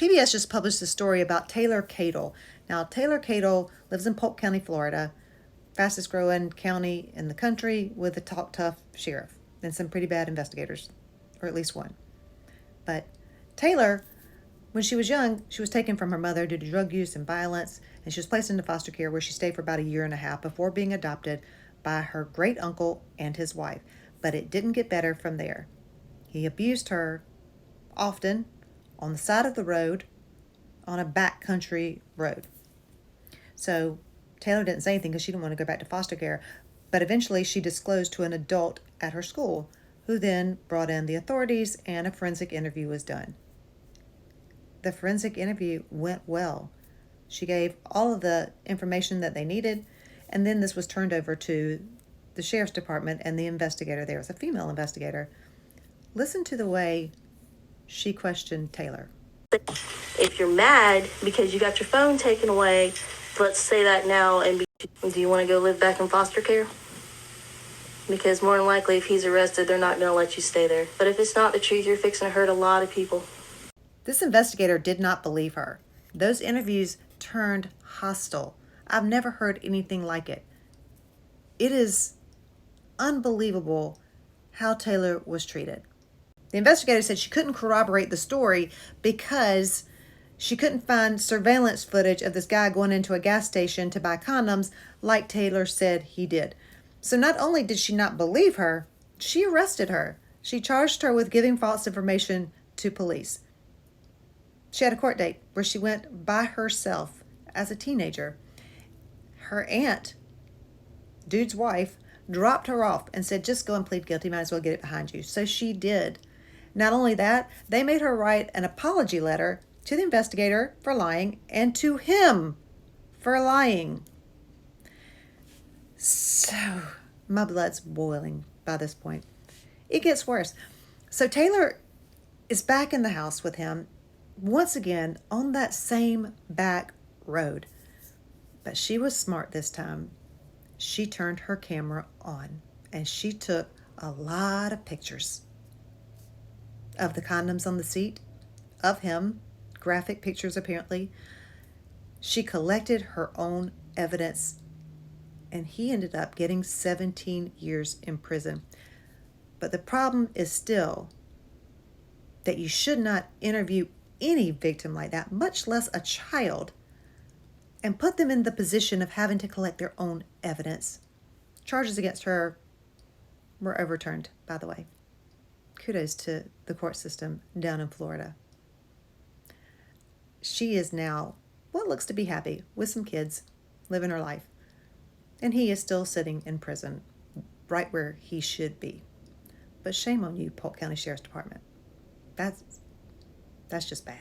PBS just published a story about Taylor Cadle. Now, Taylor Cadle lives in Polk County, Florida, fastest growing county in the country with a talk tough sheriff and some pretty bad investigators, or at least one. But Taylor, when she was young, she was taken from her mother due to drug use and violence, and she was placed into foster care where she stayed for about a year and a half before being adopted by her great uncle and his wife. But it didn't get better from there. He abused her often on the side of the road on a backcountry road. So Taylor didn't say anything because she didn't want to go back to foster care. But eventually she disclosed to an adult at her school, who then brought in the authorities, and a forensic interview was done. The forensic interview went well. She gave all of the information that they needed, and then this was turned over to the sheriff's department and the investigator there. It was a female investigator. Listen to the way she questioned Taylor. If you're mad because you got your phone taken away, let's say that now, and do you want to go live back in foster care? Because more than likely, if he's arrested, they're not going to let you stay there. But if it's not the truth, you're fixing to hurt a lot of people. This investigator did not believe her. Those interviews turned hostile. I've never heard anything like it. It is unbelievable how Taylor was treated. The investigator said she couldn't corroborate the story because she couldn't find surveillance footage of this guy going into a gas station to buy condoms like Taylor said he did. So not only did she not believe her, she arrested her. She charged her with giving false information to police. She had a court date where she went by herself as a teenager. Her aunt, dude's wife, dropped her off and said, just go and plead guilty, might as well get it behind you. So she did. Not only that, they made her write an apology letter to the investigator for lying and to him for lying. So my blood's boiling by this point. It gets worse. So Taylor is back in the house with him once again on that same back road. But she was smart this time. She turned her camera on and she took a lot of pictures of the condoms on the seat, of him, graphic pictures apparently. She collected her own evidence, and he ended up getting 17 years in prison. But the problem is still that you should not interview any victim like that, much less a child, and put them in the position of having to collect their own evidence. Charges against her were overturned, by the way. Kudos to the court system down in Florida. She is now what looks to be happy with some kids, living her life. And he is still sitting in prison, right where he should be. But shame on you, Polk County Sheriff's Department. That's just bad.